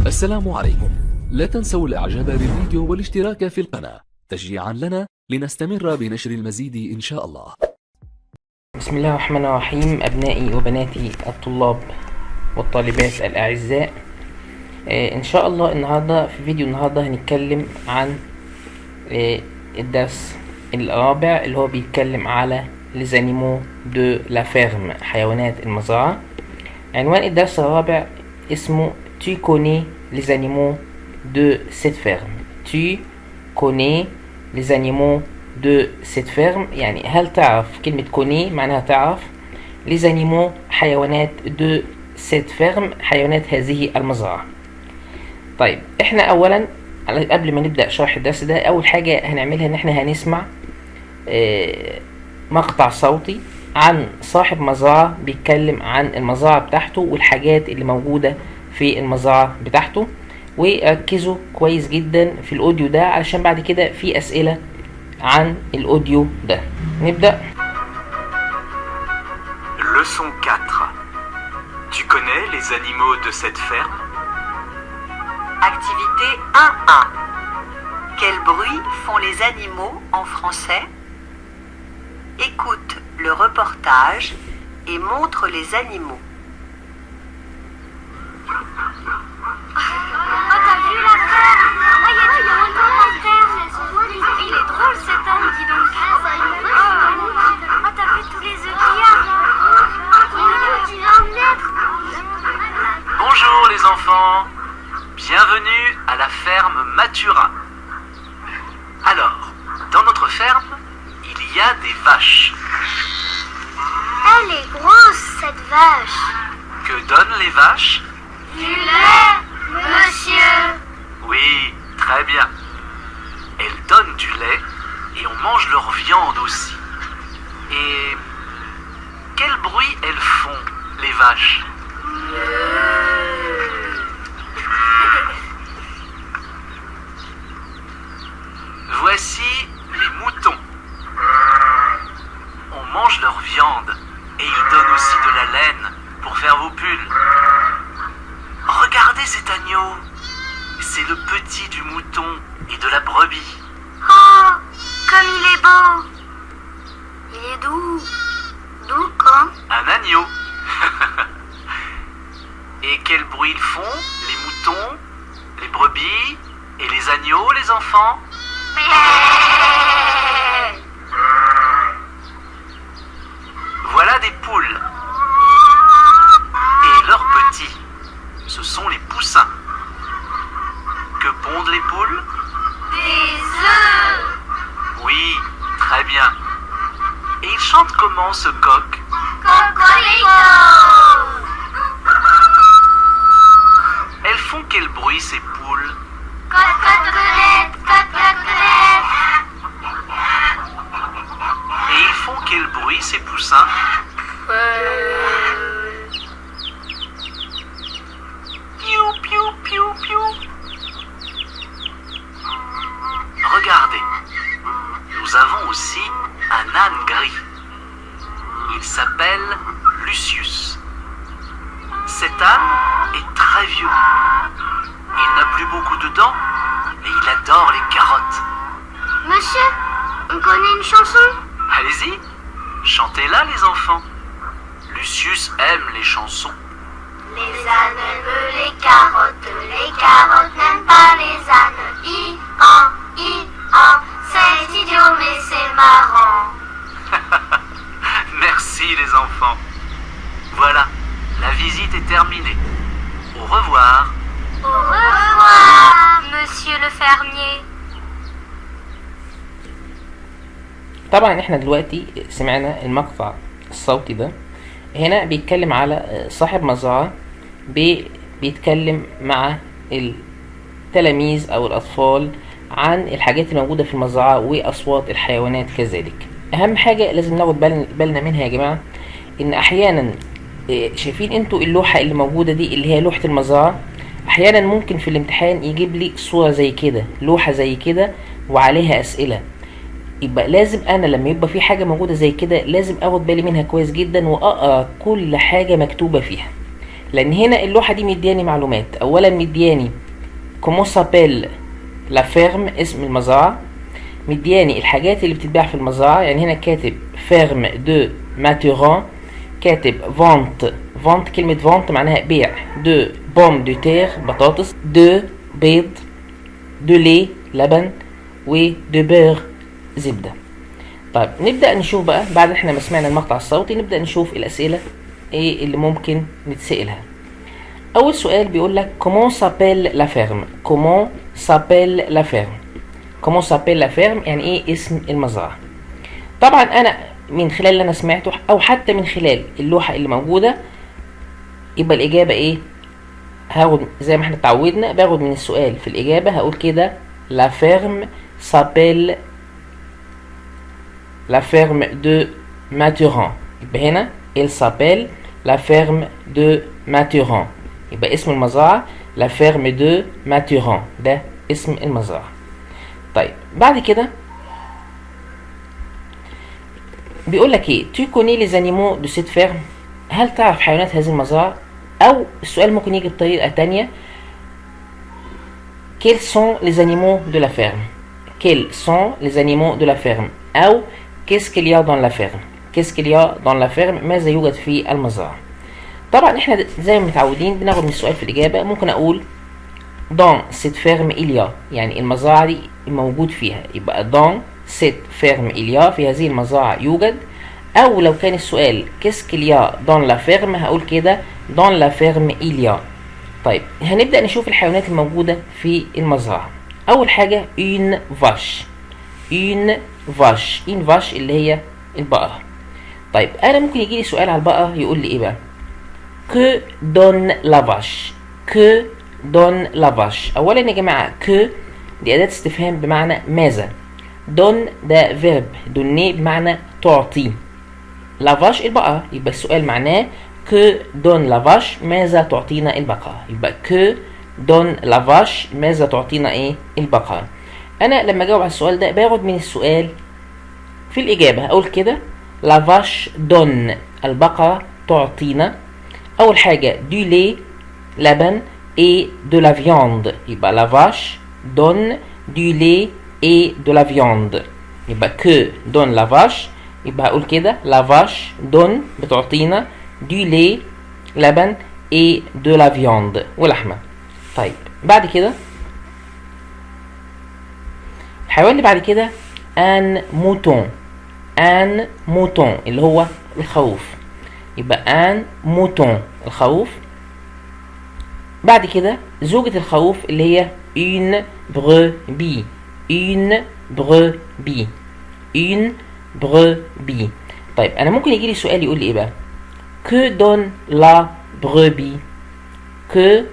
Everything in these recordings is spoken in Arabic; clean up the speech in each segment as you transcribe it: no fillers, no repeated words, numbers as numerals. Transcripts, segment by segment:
السلام عليكم. لا تنسوا الاعجاب بالفيديو والاشتراك في القناة تشجيعا لنا لنستمر بنشر المزيد ان شاء الله. بسم الله الرحمن الرحيم. أبنائي وبناتي الطلاب والطالبات الأعزاء، إن شاء الله النهاردة في فيديو النهاردة هنتكلم عن الدرس الرابع اللي هو بيتكلم على les animaux de la ferme، حيوانات المزرعة. عنوان الدرس الرابع اسمه Tu connais les animaux de cette ferme. Tu connais les animaux de cette ferme، يعني هل تعرف؟ كلمة connais معناها تعرف. les animaux حيوانات de cette ferme، حيوانات هذه المزرعة. طيب احنا اولا قبل ما نبدأ شرح الدرس ده، اول حاجة هنعملها ان احنا هنسمع مقطع صوتي عن صاحب مزرعة بيتكلم عن المزرعة بتاعته والحاجات اللي موجودة في المزرعة بتاعته، وركزوا كويس جدا في الاوديو ده علشان بعد كده في اسئلة عن الاوديو ده. نبدأ. Leçon 4. Tu connais les animaux de cette ferme? Activité 1.1. Quel bruit font les animaux en français? Écoute le reportage et montre les animaux. Oh, t'as vu la ferme? Oh, y a du bon commentaire. Il est drôle cet homme, dis donc. Oh, t'as vu tous les œufs qu'il y a? Tu vas en mettre. Bonjour les enfants, bienvenue à la ferme Mathurin. Alors, dans notre ferme, il y a des vaches. Elle est grosse cette vache. Que donnent les vaches? Du lait, monsieur. Oui, très bien. Elles donnent du lait et on mange leur viande aussi. Et quel bruit elles font, les vaches? Voici les moutons. On mange leur viande et ils donnent aussi de la laine pour faire vos pulls. Regardez cet agneau. C'est le petit du mouton et de la brebis. Oh, comme il est beau. Il est doux. Doux comme? Un agneau. Et quel bruit ils font, les moutons, les brebis et les agneaux, les enfants? Voilà des poules. Et leurs petits, ce sont les poussins. Que pondent les poules? Des œufs. Oui, très bien. Et ils chantent comment, ce coq? Cocorico. Elles font quel bruit, ces poules? Cocotelette, cocotelette. Et ils font quel bruit, ces poussins? Piou, piou, piou, piou. Regardez, nous avons aussi un âne gris. Il s'appelle Lucius. Cet âne est très vieux. Il n'a plus beaucoup de dents, mais il adore les carottes. Monsieur, on connaît une chanson? Allez-y, chantez-la les enfants. Lucius aime les chansons. Les ânes aiment les carottes n'aiment pas les ânes. C'est idiot mais c'est marrant. Merci les enfants. Voilà, la visite est terminée. Au revoir. Au revoir, monsieur le fermier. طبعا احنا دلوقتي سمعنا المقطع الصوتي ده. هنا بيتكلم على صاحب مزرعة بيتكلم مع التلاميذ او الاطفال عن الحاجات الموجودة في المزرعة واصوات الحيوانات كذلك. اهم حاجة لازم ناخد بالنا منها يا جماعة، ان احيانا شايفين انتوا اللوحة اللي موجودة دي اللي هي لوحة المزرعة، احيانا ممكن في الامتحان يجيب لي صورة زي كده، لوحة زي كده وعليها اسئلة. يبقى لازم انا لما يبقى في حاجة موجودة زي كده لازم اخد بالي منها كويس جدا واقرا كل حاجة مكتوبة فيها. لان هنا اللوحه دي مدياني معلومات. اولا مدياني comment s'appelle la ferme، اسم المزرعه، مدياني الحاجات اللي بتتباع في المزرعه، يعني هنا كاتب ferme de Mathurin، كاتب vente كلمه vente معناها بيع، de pommes de terre بطاطس، de بيض، de lait لبن، و de beurre زبده. طيب نبدأ نشوف بقى بعد احنا ما سمعنا المقطع الصوتي، نبدأ نشوف الأسئلة ايه اللي ممكن نتسألها. أول سؤال بيقول لك comment s'appelle la ferme؟ comment s'appelle la ferme؟ comment s'appelle la ferme يعني ايه اسم المزرعة؟ طبعا أنا من خلال اللي أنا سمعته أو حتى من خلال اللوحة اللي موجودة يبقى الإجابة ايه؟ هاخد زي ما احنا اتعودنا، باخد من السؤال في الإجابة هقول كده la ferme s'appelle la ferme de Mathurin. يبقى هنا il s'appelle la ferme de Mathurin، يبقى اسم المزرعة la ferme de Mathurin، ده اسم المزرعة. طيب بعد كده بيقول لك ايه tu connais les animaux de cette ferme؟ هل تعرف حيوانات هذه المزرعة؟ او السؤال ممكن يجي بطريقة تانية quels sont les animaux de la ferme؟ quels sont les animaux de la ferme؟ او qu'est-ce qu'il y a dans la ferme؟ qu'est-ce qu'il y a dans la ferme؟ ماذا يوجد في المزرعة؟ طبعا احنا زي ما متعودين بناخد من السؤال في الإجابة. ممكن أقول dans cette ferme il y a، يعني المزرعة دي موجود فيها، يبقى dans cette ferme il y a، في هذه المزرعة يوجد. أو لو كان السؤال qu'est-ce qu'il y a dans la ferme هقول كده dans la ferme il y a. طيب هنبدأ نشوف الحيوانات الموجودة في المزرعة. أول حاجة une vache، une vache اللي هي البقرة. طيب أنا ممكن يجيلي سؤال على البقرة يقول لي إيه بقى؟ que donne la vache؟ que donne la vache؟ أولا يا جماعة que دي أداة استفهام بمعنى ماذا، donne ده verb donner بمعنى تعطي، la vache البقرة، يبقى السؤال معناه que donne la vache ماذا تعطينا البقرة، يبقى que donne la vache ماذا تعطينا إيه البقرة. أنا لما أجاوب على السؤال ده باخد من السؤال في الإجابة أقول كده la vache donne البقرة تعطينا أول حاجة du lait لبن et de la viande، يبقى la vache donne du lait et de la viande، يبقى que donne la vache، يبقى أقول كده la vache donne بتعطينا du lait لبن et de la viande ولحمة. طيب بعد كده الحيوان اللي بعد كده ان موتون، ان موتون اللي هو الخروف، يبقى ان موتون الخروف. بعد كده زوجة الخروف اللي هي une brebis، une brebis، une brebis. طيب انا ممكن يجيلي سؤال يقول لي ايه بقى؟ que donne la brebis؟ que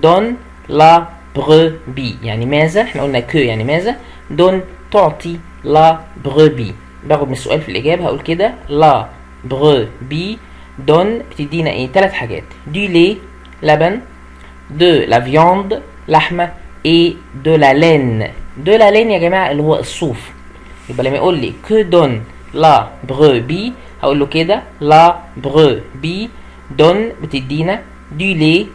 donne la brebis يعني ماذا؟ احنا قلنا que يعني ماذا، donne تعطي la brebis. باخد من السؤال في الإجابة هقول كده la brebis donne بتدينا ايه؟ 3 حاجات du lait لبن، de la viande لحمة، et de la laine. de la laine يا جماعة اللي هو الصوف. يبقى لما يقول لي que donne la brebis هقول له كده la brebis donne بتدينا du lait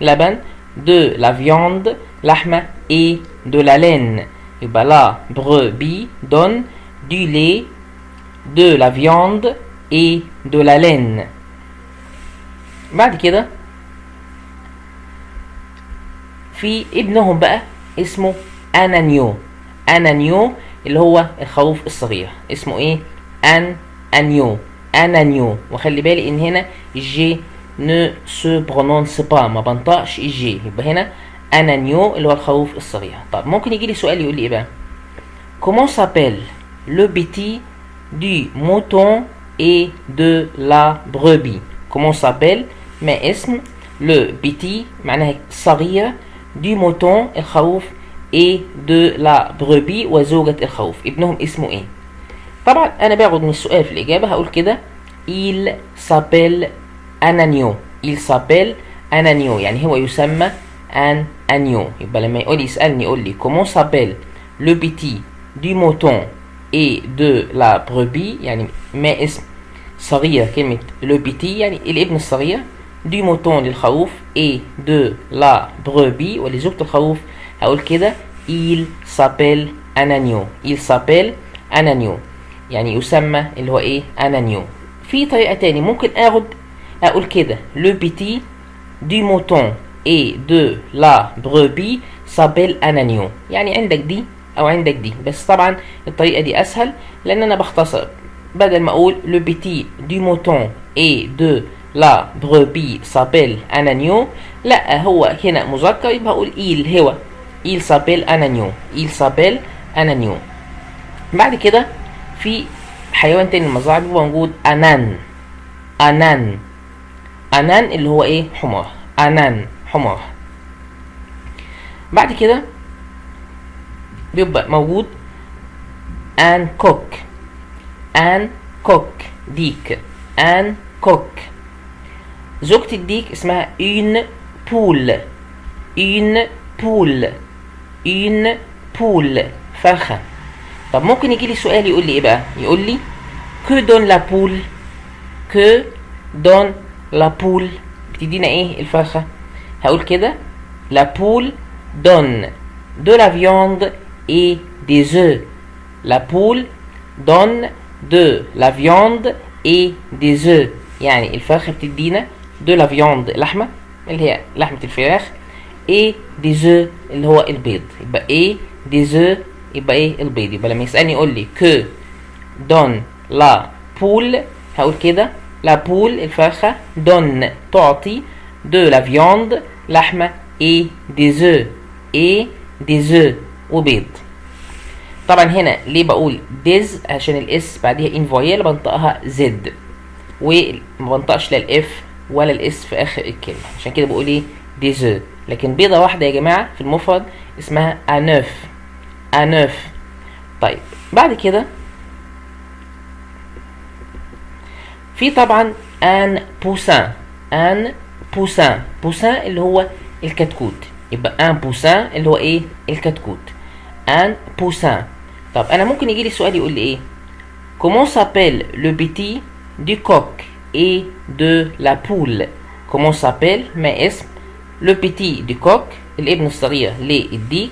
لبن، de la viande لحمة، et de la laine. يبقى la brebis donne du lait, de la viande et de la laine. بعد كده في ابنهم بقى اسمه انانيو، انانيو اللي هو الخروف الصغير، اسمه ايه؟ انانيو، انانيو. وخلي بالي ان هنا الجي ne se prononce pas، ما بنطقش الجي، يبقى هنا انانيو اللي هو الخروف الصغير. طب ممكن يجي لي سؤال يقول لي ايه بقى؟ comment s'appelle le petit du mouton et de la brebis؟ comment s'appelle ما اسم le petit معناها صغير، du mouton الخروف، et de la brebis وزوجة الخروف، ابنهم اسمه ايه؟ طبعا انا باخد من السؤال في الاجابة هقول كده il s'appelle انانيو، il s'appelle انانيو يعني هو يسمى انانيو. يبقى لما يقول يسألني يقول لي comment s'appelle le petit du mouton et de la brebis يعني ما اسم صغير، كلمة le petit يعني الابن الصغير، du mouton للخروف et de la brebis ولزوجة الخروف هقول كده il s'appelle un agneau. il s'appelle un agneau يعني يسمى اللي هو ايه un agneau. في طريقة تاني ممكن اقول كده le petit du mouton et de la brebis s'appelle un agneau. يعني عندك دي او عندك دي، بس طبعا الطريقة دي اسهل لان انا بختصر، بدل ما اقول le petit du mouton et de la brebis s'appelle un agneau، لا هو هنا مذكر يبقى هقول il هو il s'appelle un agneau. il s'appelle un agneau. بعد كده في حيوان تاني المزرعة بيبقى موجود أنان. أنان اللي هو ايه حمار. أنان حمار. بعد كده بيبقى موجود ان كوك. ان كوك ديك. ان كوك. زوجة الديك اسمها une poule. une poule. une poule فرخة. طب ممكن يجي لي سؤال يقول لي ايه بقى؟ يقول لي que donne la poule. que donne la poule بتدينا ايه الفرخة؟ هقول كده la poule donne de la viande et des œufs. la poule donne de la viande et des œufs يعني الفرخة بتدينا de la viande لحمة اللي هي لحمة الفراخ et des œufs اللي هو البيض. يبقى ايه des œufs يبقى ايه البيض. يبقى لما يسألني يقول لي que donne la poule هقول كده la poule الفرخة donne تعطي de la viande لحمة et des œufs et des œufs وبيض. طبعا هنا ليه بقول ديز؟ عشان الاس بعديها ان فويل بنطقها زد وما بنطقش لا الاف ولا الاس في اخر الكلمه، عشان كده بقول ايه ديزو. لكن بيضه واحده يا جماعه في المفرد اسمها انوف. انوف. طيب بعد كده في طبعا ان بوسان. ان بوسان. بوسان اللي هو الكتكوت. يبقى ان بوسان اللي هو ايه الكتكوت. ان بوسان. طب انا ممكن يجي لي سؤال يقول لي ايه comment s'appelle le petit du coq et de la poule. comment s'appelle ما اسم le petit du coq الابن الصغير للديك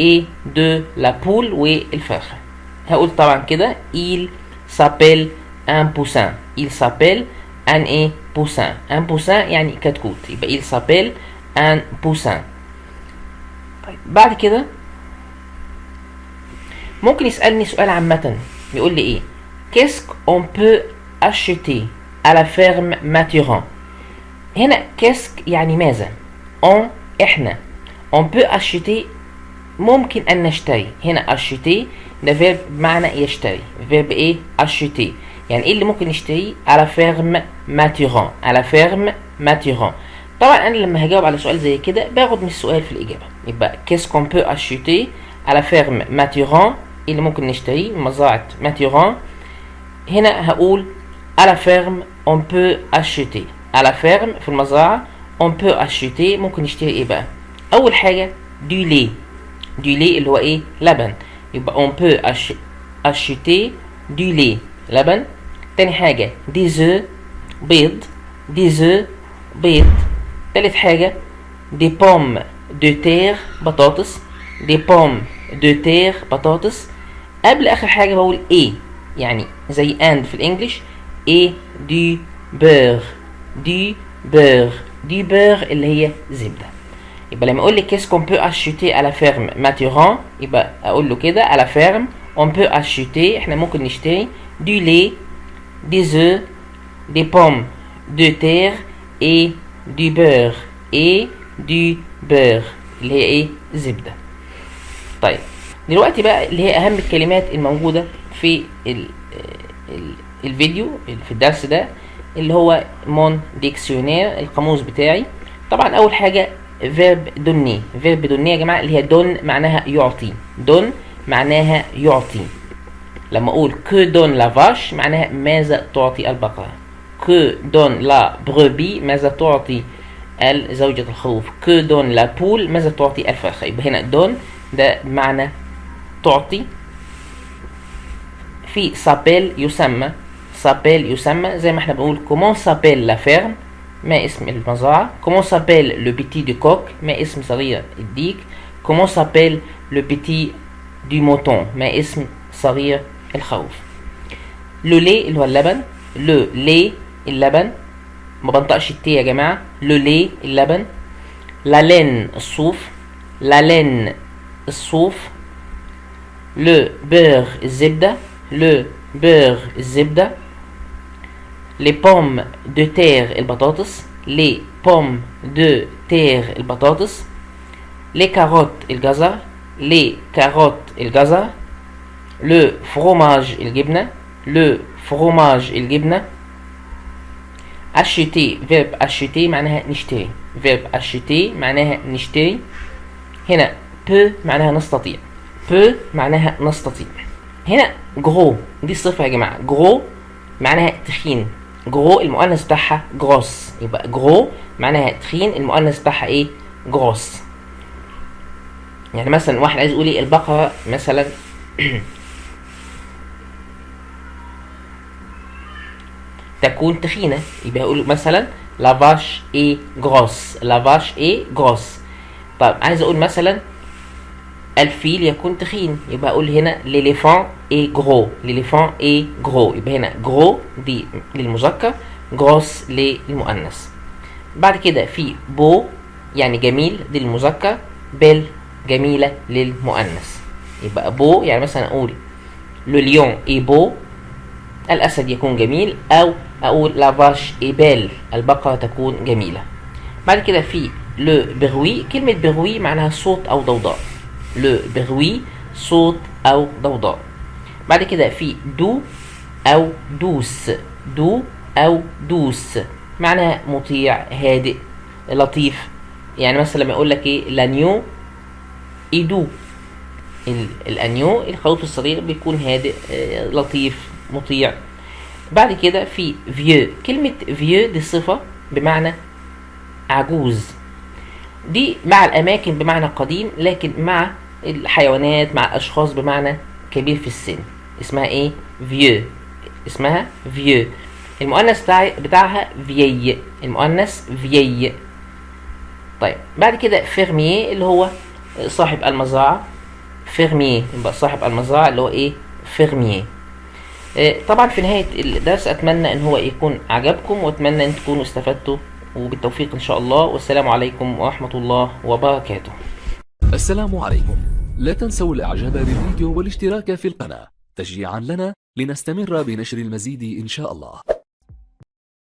et de la poule والفرخة. هقول طبعا كده il s'appelle un poussin. il s'appelle un ايه poussin. un poussin يعني كتكوت. يبقى il s'appelle un poussin. طيب بعد كده ممكن يسألني سؤال عامة يقول لي ايه qu'est-ce qu'on peut acheter à la ferme Mathurin. هنا qu'est-ce يعني ماذا. on احنا. on peut acheter ممكن ان نشتري. هنا acheter ده فيرب بمعنى يشتري. فيرب ايه acheter. يعني ايه اللي ممكن نشتريه à la ferme Mathurin. à la ferme Mathurin. طبعا انا لما هجاوب على سؤال زي كده باخد من السؤال في الاجابة. يبقى qu'est-ce qu'on peut acheter à la ferme Mathurin اللي ممكن نشتريه من مزرعة ماتيران. هنا هقول à la ferme on peut acheter. à la ferme في المزرعة on peut acheter ممكن نشتري ايه بقى؟ أول حاجة du lait. du lait اللي هو ايه؟ لبن. يبقى on peut acheter du lait لبن. تاني حاجة des œufs بيض. des œufs بيض. تالت حاجة des pommes de terre بطاطس. des pommes de terre بطاطس. قبل اخر حاجه بقول ايه يعني زي and في الانجليش et du beurre. du beurre. du beurre اللي هي زبده. يبقى لما اقول لي qu'est-ce qu'on peut acheter à la ferme Mathurin يبقى اقول له كده à la ferme on peut acheter احنا ممكن نشتري du lait des œufs des pommes de terre et du beurre. et du beurre اللي هي ايه زبده. طيب دلوقتي بقى اللي هي اهم الكلمات الموجودة في الفيديو في الدرس ده اللي هو مون ديكسيونير القاموس بتاعي. طبعا اول حاجة فيرب دوني. فيرب دوني يا جماعة اللي هي دون معناها يعطي. دون معناها يعطي. لما اقول كو دون لا فاش معناها ماذا تعطي البقرة. كو دون لا بروبي ماذا تعطي زوجة الخروف. كو دون لا بول ماذا تعطي الفرخة. يبقى هنا دون ده معنى تعطي. في s'appelle يسمى. s'appelle يسمى زي ما احنا بنقول comment s'appelle la ferme. ما اسم المزرعة. Comment s'appelle le petit du coq؟ ما اسم صغير الديك. Comment s'appelle le petit du mouton؟ ما اسم صغير الخروف. Le lait اللي هو اللبن. Le lait اللبن، ما بنطقش التي يا جماعة. Le lait اللبن. La laine الصوف. La laine الصوف. Le beurre الزبدة. Le beurre الزبدة. Les pommes de terre البطاطس. Les pommes de terre البطاطس. Les carottes الجزر. Les carottes الجزر. Le fromage الجبنة. Le fromage الجبنة. acheter verbe acheter معناها نشتري. verbe acheter معناها نشتري. هنا peu معناها نستطيع. peu معناها نستطيع. هنا gros دي الصفة يا جماعة. gros معناها تخين. gros المؤنث بتاعها gross. يبقى gros معناها تخين، المؤنث بتاعها ايه؟ gross. يعني مثلا واحد عايز يقول ايه البقرة مثلا تكون تخينة، يبقى يقول مثلا la vache est grosse. la vache est grosse. طيب عايز اقول مثلا الفيل يكون تخين، يبقى اقول هنا l'éléphant est gros. l'éléphant est gros. يبقى هنا gros دي للمذكر، gross للمؤنث. بعد كده في beau يعني جميل دي للمذكر، belle جميلة للمؤنث. يبقى beau يعني مثلا اقول le lion est beau الأسد يكون جميل، أو أقول la vache est belle البقرة تكون جميلة. بعد كده في le bruit. كلمة bruit معناها صوت أو ضوضاء. le bruit صوت أو ضوضاء. بعد كده في doux أو douce. doux أو douce معناها مطيع هادئ لطيف. يعني مثلا لما يقول لك ايه l'agneau est doux. الأنيو الخروف الصغير بيكون هادئ لطيف مطيع. بعد كده في vieux. كلمة vieux دي صفة بمعنى عجوز، دي مع الأماكن بمعنى قديم، لكن مع الحيوانات مع الأشخاص بمعنى كبير في السن اسمها ايه؟ vieux. اسمها vieux. المؤنث بتاعها vieille. المؤنث vieille. طيب بعد كده fermier اللي هو صاحب المزرعة. fermier يبقى صاحب المزرعة اللي هو ايه؟ fermier. طبعا في نهاية الدرس أتمنى أن هو يكون عجبكم، وأتمنى أن تكونوا استفدتوا، وبالتوفيق إن شاء الله، والسلام عليكم ورحمة الله وبركاته. السلام عليكم. لا تنسوا الإعجاب بالفيديو والاشتراك في القناة تشجيعا لنا لنستمر بنشر المزيد إن شاء الله.